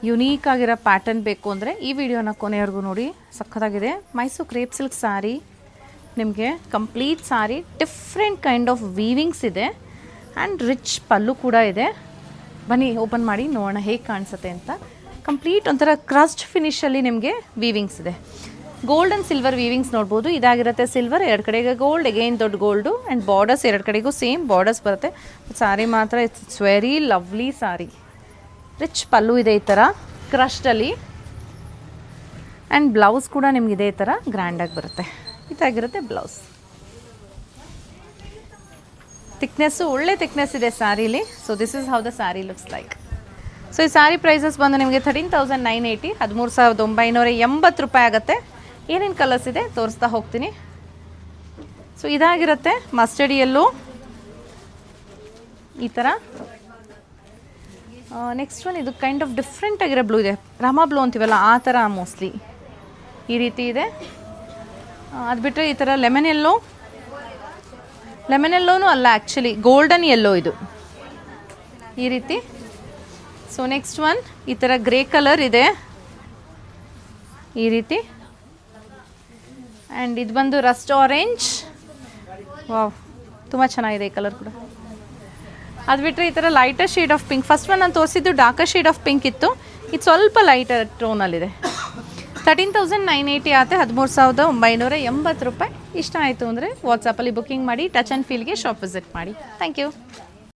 Unique ಆಗಿರೋ pattern ಬೇಕು ಅಂದರೆ ಈ ವಿಡಿಯೋನ ಕೊನೆಯವರೆಗೂ ನೋಡಿ. ಸಖತ್ತಾಗಿದೆ. ಮೈಸೂರು ಕ್ರೇಪ್ ಸಿಲ್ಕ್ ಸ್ಯಾರಿ ನಿಮಗೆ complete sari different kind of weavings ಇದೆ ಆ್ಯಂಡ್ ರಿಚ್ ಪಲ್ಲು ಕೂಡ ಇದೆ. ಬನ್ನಿ ಓಪನ್ ಮಾಡಿ ನೋಡೋಣ ಹೇಗೆ ಕಾಣಿಸುತ್ತೆ ಅಂತ. ಕಂಪ್ಲೀಟ್ ಒಂಥರ ಕ್ರಸ್ಟ್ ಫಿನಿಷಲ್ಲಿ ನಿಮಗೆ ವೀವಿಂಗ್ಸ್ ಇದೆ. ಗೋಲ್ಡ್ ಆ್ಯಂಡ್ ಸಿಲ್ವರ್ ವೀವಿಂಗ್ಸ್ ನೋಡ್ಬೋದು. ಇದಾಗಿರುತ್ತೆ ಸಿಲ್ವರ್, ಎರಡು ಕಡೆಗೆ ಗೋಲ್ಡ್, ಅಗೇನ್ ದೊಡ್ಡ ಗೋಲ್ಡು ಆ್ಯಂಡ್ ಬಾರ್ಡರ್ಸ್ ಎರಡು ಕಡೆಗೂ ಸೇಮ್ ಬಾರ್ಡರ್ಸ್ ಬರುತ್ತೆ. ಸ್ಯಾರಿ ಮಾತ್ರ it's very lovely sari. Rich pallu ಇದೆ ಈ ಥರ ಕ್ರಸ್ಟಲ್ಲಿ ಆ್ಯಂಡ್ ಬ್ಲೌಸ್ ಕೂಡ ನಿಮ್ಗೆ ಇದೇ ಥರ ಗ್ರ್ಯಾಂಡಾಗಿ ಬರುತ್ತೆ. ಇದಾಗಿರುತ್ತೆ ಬ್ಲೌಸ್. ಥಿಕ್ನೆಸ್ಸು ಒಳ್ಳೆ ಥಿಕ್ನೆಸ್ ಇದೆ ಸ್ಯಾರೀಲಿ. So this is how the sari looks like. So ಈ ಸ್ಯಾರಿ ಪ್ರೈಸಸ್ ಬಂದು ನಿಮಗೆ 13,980 13,980 ರೂಪಾಯಿ ಆಗುತ್ತೆ. ಏನೇನು ಕಲರ್ಸ್ ಇದೆ ತೋರಿಸ್ತಾ ಹೋಗ್ತೀನಿ. ಸೊ ಇದಾಗಿರುತ್ತೆ ಮಸ್ಟರ್ಡ್ ಯೆಲ್ಲೋ ಈ ಥರ. ನೆಕ್ಸ್ಟ್ ಒನ್ ಇದು ಕೈಂಡ್ ಆಫ್ ಡಿಫ್ರೆಂಟ್ ಆಗಿರೋ ಬ್ಲೂ ಇದೆ, ರಾಮಾ ಬ್ಲೂ ಅಂತೀವಲ್ಲ ಆ ಥರ ಮೋಸ್ಟ್ಲಿ ಈ ರೀತಿ ಇದೆ. ಅದು ಬಿಟ್ಟರೆ ಈ ಥರ ಲೆಮನ್ ಎಲ್ಲೋನೂ ಅಲ್ಲ, ಆ್ಯಕ್ಚುಲಿ ಗೋಲ್ಡನ್ ಯೆಲ್ಲೋ ಇದು ಈ ರೀತಿ. ಸೊ ನೆಕ್ಸ್ಟ್ ಒನ್ ಈ ಥರ ಗ್ರೇ ಕಲರ್ ಇದೆ ಈ ರೀತಿ ಆ್ಯಂಡ್ ಇದು ಬಂದು ರಸ್ಟ್ ಆರೆಂಜ್. ವಾವ್, ತುಂಬ ಚೆನ್ನಾಗಿದೆ ಈ ಕಲರ್ ಕೂಡ. ಅದು ಬಿಟ್ಟರೆ ಈ ಥರ lighter shade of pink. First one ನಾನು ತೋರಿಸಿದ್ದು ಡಾರ್ಕರ್ ಶೇಡ್ ಆಫ್ ಪಿಂಕ್ ಇತ್ತು, ಇದು ಸ್ವಲ್ಪ ಲೈಟರ್ ಟೋನಲ್ಲಿದೆ. 13,980 ಆಗುತ್ತೆ 13,980 ರೂಪಾಯಿ. ಇಷ್ಟ ಆಯಿತು ಅಂದರೆ ವಾಟ್ಸಪ್ಪಲ್ಲಿ ಬುಕ್ಕಿಂಗ್ ಮಾಡಿ, ಟಚ್ ಆ್ಯಂಡ್ ಫೀಲ್ಗೆ ಶಾಪ್ ವಿಸಿಟ್ ಮಾಡಿ. Thank you.